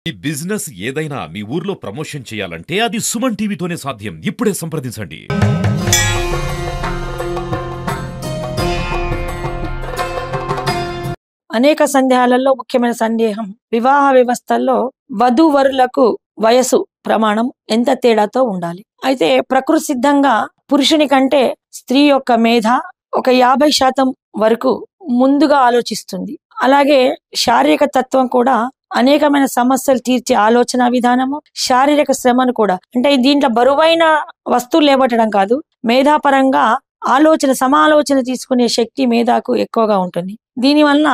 ఈ బిజినెస్ ఏదైనా మీ ఊర్లో ప్రమోషన్ చేయాలంటే అది సుమన్ టీవీతోనే సాధ్యం. ఇప్పుడే సంప్రదించండి. అనేక సందేహాలలో ముఖ్యమైన సందేహం వివాహ వ్యవస్థల్లో వధూవరులకు వయసు ప్రమాణం ఎంత తేడాతో ఉండాలి. అయితే ప్రకృతి సిద్ధంగా పురుషుని కంటే స్త్రీ యొక్క మేధ ఒక 50% వరకు ముందుగా ఆలోచిస్తుంది. అలాగే శారీరక తత్వం కూడా అనేకమైన సమస్యలు తీర్చే ఆలోచన విధానము, శారీరక శ్రమను కూడా, అంటే దీంట్లో బరువైన వస్తువులు లేబట్టడం కాదు, మేధాపరంగా ఆలోచన సమాలోచన తీసుకునే శక్తి మేధాకు ఎక్కువగా ఉంటుంది. దీనివల్ల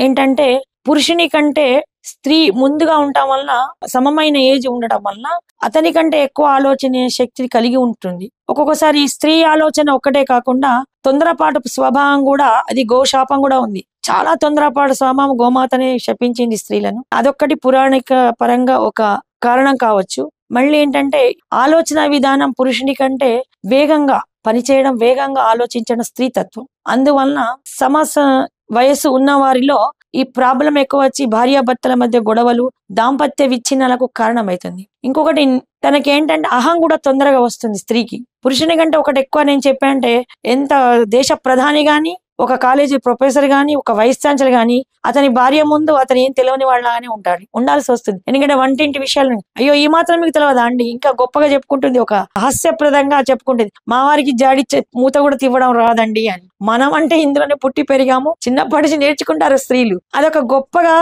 ఏంటంటే పురుషుని కంటే స్త్రీ ముందుగా ఉండటం వల్ల, సమమైన ఏజ్ ఉండటం వల్ల అతని కంటే ఎక్కువ ఆలోచన శక్తి కలిగి ఉంటుంది. ఒక్కొక్కసారి స్త్రీ ఆలోచన ఒక్కటే కాకుండా తొందరపాటు స్వభావం కూడా, అది గోశాపం కూడా ఉంది. చాలా తొందరపాటు స్వభావం గోమాతనే శపించింది స్త్రీలను. అదొక్కటి పురాణిక పరంగా ఒక కారణం కావచ్చు. మళ్ళీ ఏంటంటే ఆలోచన విధానం పురుషుని కంటే వేగంగా పనిచేయడం, వేగంగా ఆలోచించడం స్త్రీ తత్వం. అందువలన వయసు ఉన్న వారిలో ఈ ప్రాబ్లం ఎక్కువ వచ్చి భార్యాభర్తల మధ్య గొడవలు, దాంపత్య విచ్ఛిన్నాలకు కారణమవుతుంది. ఇంకొకటి తనకేంటంటే అహం కూడా తొందరగా వస్తుంది స్త్రీకి. పురుషుని కంటే ఒకటి ఎక్కువ నేను చెప్పానంటే, ఎంత దేశ ప్రధాని గాని, ఒక కాలేజీ ప్రొఫెసర్ గాని, ఒక వైస్ ఛాన్సలర్ గాని అతని భార్య ముందు అతను ఏం తెలియని వాళ్ళగానే ఉండాల్సి వస్తుంది. ఎందుకంటే వంటింటి విషయాలు, అయ్యో ఈ మాత్రం మీకు తెలియదా అండి, ఇంకా గొప్పగా చెప్పుకుంటుంది, ఒక హాస్యప్రదంగా చెప్పుకుంటుంది, మా వారికి జాడిచ్చే మూత కూడా తివ్వడం రాదండి అని. మనం అంటే ఇందులోనే పుట్టి పెరిగాము, చిన్నప్పటి నుంచి నేర్చుకుంటారు స్త్రీలు. అదొక గొప్పగా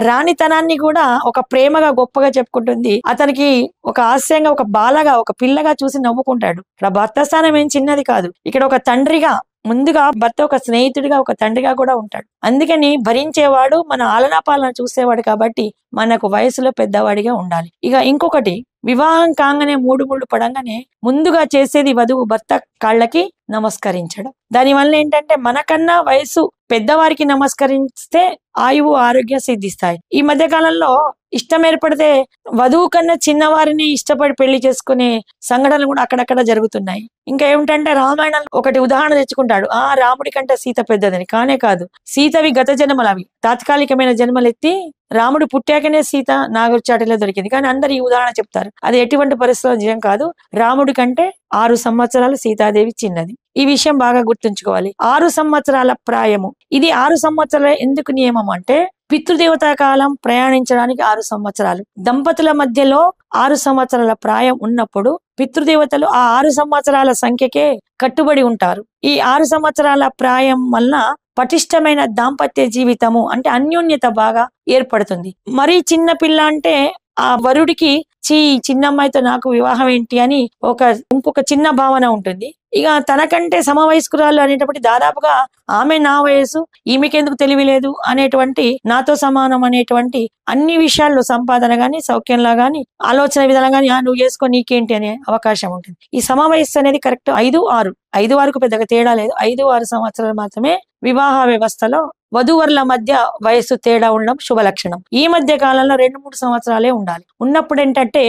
రాణితనాన్ని కూడా ఒక ప్రేమగా గొప్పగా చెప్పుకుంటుంది. అతనికి ఒక హాస్యంగా, ఒక బాలగా, ఒక పిల్లగా చూసి నవ్వుకుంటాడు. ఇక్కడ భర్త స్థానం ఏం చిన్నది కాదు. ఇక్కడ ఒక తండ్రిగా, ముందుగా భర్త ఒక స్నేహితుడిగా, ఒక తండ్రిగా కూడా ఉంటాడు. అందుకని భరించేవాడు, మన ఆలనా పాలన చూసేవాడు. కాబట్టి మనకు వయసులో పెద్దవాడిగా ఉండాలి. ఇక ఇంకొకటి, వివాహం కాగానే మూడు పడంగానే ముందుగా చేసేది వధువు భర్త కాళ్ళకి నమస్కరించడం. దానివల్ల ఏంటంటే మనకన్నా వయసు పెద్దవారికి నమస్కరిస్తే ఆయువు, ఆరోగ్యం సిద్ధిస్తాయి. ఈ మధ్య కాలంలో ఇష్టం ఏర్పడితే వధువు కన్నా చిన్నవారిని ఇష్టపడి పెళ్లి చేసుకునే సంఘటనలు కూడా అక్కడక్కడ జరుగుతున్నాయి. ఇంకా ఏమిటంటే రామాయణం ఒకటి ఉదాహరణ తెచ్చుకుంటాడు, రాముడి కంటే సీత పెద్దదని. కానే కాదు, సీతవి గత జన్మలు, అవి తాత్కాలికమైన జన్మలెత్తి రాముడు పుట్టాకనే సీత నాగుచాటిలో దొరికింది. కానీ అందరు ఈ ఉదాహరణ చెప్తారు, అది ఎటువంటి పరిస్థితుల్లో నిజం కాదు. రాముడి కంటే 6 సంవత్సరాలు సీతాదేవి చిన్నది. ఈ విషయం బాగా గుర్తుంచుకోవాలి. 6 సంవత్సరాల ప్రాయము, ఇది 6 సంవత్సరాల ఎందుకు నియమం అంటే, పితృదేవతా కాలం ప్రయాణించడానికి 6 సంవత్సరాలు. దంపతుల మధ్యలో 6 సంవత్సరాల ప్రాయం ఉన్నప్పుడు పితృదేవతలు ఆ 6 సంవత్సరాల సంఖ్యకే కట్టుబడి ఉంటారు. ఈ 6 సంవత్సరాల ప్రాయం వల్ల పటిష్టమైన దాంపత్య జీవితము, అంటే అన్యోన్యత బాగా ఏర్పడుతుంది. మరీ చిన్న పిల్ల అంటే ఆ వరుడికి చిన్నమ్మాయితో నాకు వివాహం ఏంటి అని ఇంకొక చిన్న భావన ఉంటుంది. ఇక తనకంటే సమవయస్కురాలు అనేటప్పటి దాదాపుగా ఆమె నా వయసు, ఈమెకెందుకు తెలివిలేదు అనేటువంటి, నాతో సమానం అనేటువంటి అన్ని విషయాల్లో సంపాదన గాని, సౌఖ్యంలా గాని, ఆలోచన విధానం గాని, నువ్వు చేసుకో నీకేంటి అనే అవకాశం ఉంటుంది. ఈ సమవయస్సు అనేది కరెక్ట్ 5, 6 పెద్దగా తేడా లేదు. 5, 6 సంవత్సరాలు మాత్రమే వివాహ వ్యవస్థలో వధూవరుల మధ్య వయస్సు తేడా ఉండడం శుభ లక్షణం. ఈ మధ్య కాలంలో 2-3 సంవత్సరాలే ఉండాలి. ఉన్నప్పుడు ఏంటంటే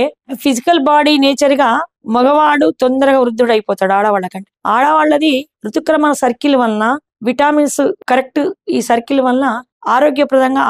ఫిజికల్ బాడీ నేచర్ గా మగవాడు తొందరగా వృద్ధుడైపోతాడు ఆడవాళ్ళ కంటే. ఆడవాళ్ళది ఋతుక్రమ సర్కిల్ వలన, విటామిన్స్ కరెక్ట్ ఈ సర్కిల్ వలన ఆరోగ్యప్రదంగా,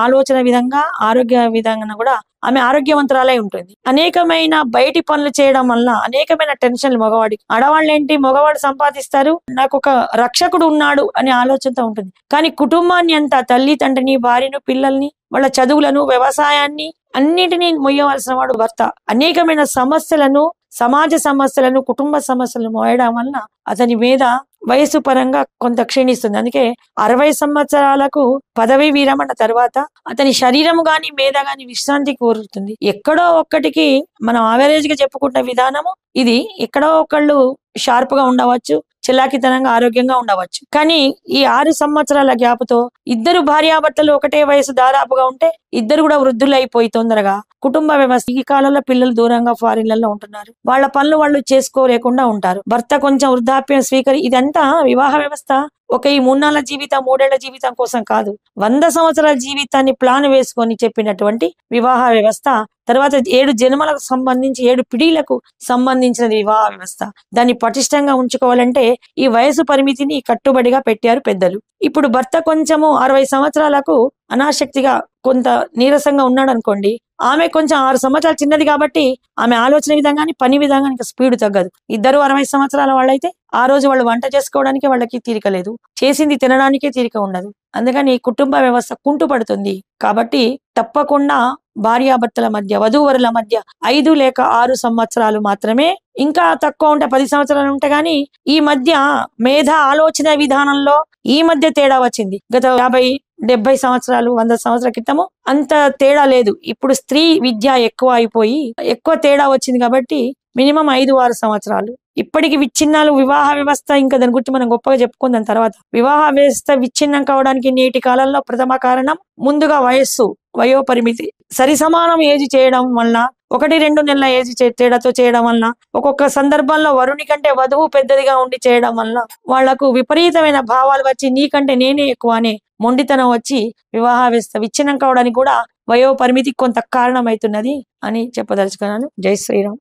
ఆరోగ్య విధంగా కూడా ఆమె ఆరోగ్యవంతురాలై ఉంటుంది. అనేకమైన బయటి పనులు చేయడం వల్ల అనేకమైన టెన్షన్లు మగవాడికి. ఆడవాళ్ళు ఏంటి, మగవాడు సంపాదిస్తారు, నాకు ఒక రక్షకుడు ఉన్నాడు అనే ఆలోచనతో ఉంటుంది. కానీ కుటుంబాన్ని అంతా, తల్లి తండ్రిని, భార్యను, పిల్లల్ని, వాళ్ళ చదువులను, వ్యవసాయాన్ని అన్నిటినీ మొయ్యవలసిన వాడు భర్త. అనేకమైన సమస్యలను, సమాజ సమస్యలను, కుటుంబ సమస్యలను మోయడం వలన అతని మీద వయసు పరంగా కొంత క్షీణిస్తుంది. అందుకే 60 సంవత్సరాలకు పదవి విరమణ తర్వాత అతని శరీరము గాని, మేధ గాని విశ్రాంతి కోరుతుంది. ఎక్కడో ఒక్కటికి మనం ఆవరేజ్ గా చెప్పుకుంటున్న విధానము ఇది. ఎక్కడో ఒకళ్ళు షార్ప్ గా ఉండవచ్చు, చిల్లాకితనంగా, ఆరోగ్యంగా ఉండవచ్చు. కానీ ఈ 6 సంవత్సరాల గ్యాప్తో ఇద్దరు భార్యాభర్తలు ఒకటే వయసు దాదాపుగా ఉంటే ఇద్దరు కూడా వృద్ధులు అయిపోయి తొందరగా కుటుంబ వ్యవస్థ, ఈ కాలంలో పిల్లలు దూరంగా ఫారిన్లలో ఉంటున్నారు, వాళ్ళ పనులు వాళ్ళు చేసుకోలేకుండా ఉంటారు. భర్త కొంచెం వృద్ధాప్యం ఇదంతా వివాహ వ్యవస్థ ఒక ఈ 3 జీవితం, 3 జీవితం కోసం కాదు, 100 సంవత్సరాల జీవితాన్ని ప్లాన్ వేసుకొని చెప్పినటువంటి వివాహ వ్యవస్థ. తర్వాత 7 జన్మలకు సంబంధించి, 7 పిఢీలకు సంబంధించిన వివాహ వ్యవస్థ. దాన్ని పటిష్టంగా ఉంచుకోవాలంటే ఈ వయసు పరిమితిని కట్టుబడిగా పెట్టారు పెద్దలు. ఇప్పుడు భర్త కొంచెము 60 సంవత్సరాలకు అనాశక్తిగా కొంత నీరసంగా ఉన్నాడు అనుకోండి, ఆమె కొంచెం 6 సంవత్సరాలు చిన్నది కాబట్టి ఆమె ఆలోచన విధంగాని పని విధంగా స్పీడ్ తగ్గదు. ఇద్దరు 60 సంవత్సరాల వాళ్ళైతే ఆ రోజు వాళ్ళు వంట చేసుకోవడానికి వాళ్ళకి తీరిక లేదు, చేసింది తినడానికే తీరిక ఉండదు. అందుకని కుటుంబ వ్యవస్థ కుంటుపడుతుంది. కాబట్టి తప్పకుండా భార్యాభర్తల మధ్య, వధూవరుల మధ్య 5 లేక 6 సంవత్సరాలు మాత్రమే, ఇంకా తక్కువ ఉంటే 10 సంవత్సరాలు ఉంటే గాని ఈ మధ్య మేధ ఆలోచన విధానంలో ఈ మధ్య తేడా వచ్చింది. గత 50-70 సంవత్సరాలు 100 సంవత్సరాల క్రితము అంత తేడా లేదు. ఇప్పుడు స్త్రీ విద్య ఎక్కువ అయిపోయి ఎక్కువ తేడా వచ్చింది కాబట్టి మినిమం 5-6 సంవత్సరాలు. ఇప్పటికి విచ్ఛిన్నాలు, వివాహ వ్యవస్థ ఇంకా దాని గురించి మనం గొప్పగా చెప్పుకుందాం తర్వాత. వివాహ వ్యవస్థ విచ్ఛిన్నం కావడానికి నేటి కాలంలో ప్రథమ కారణం ముందుగా వయస్సు, వయోపరిమితి. సరి సమానం ఏజ్ చేయడం వల్ల, 1-2 నెలల ఏజ్ తేడాతో చేయడం వల్ల, ఒక్కొక్క సందర్భంలో వరుని కంటే వధువు పెద్దదిగా ఉండి చేయడం వల్ల వాళ్లకు విపరీతమైన భావాలు వచ్చి నీకంటే నేనే ఎక్కువ అనే మొండితనం వచ్చి వివాహ వ్యవస్థ విచ్ఛిన్నం కావడానికి కూడా వయోపరిమితి కొంత కారణమవుతున్నది అని చెప్పదలుచుకున్నాను. జై శ్రీరామ్.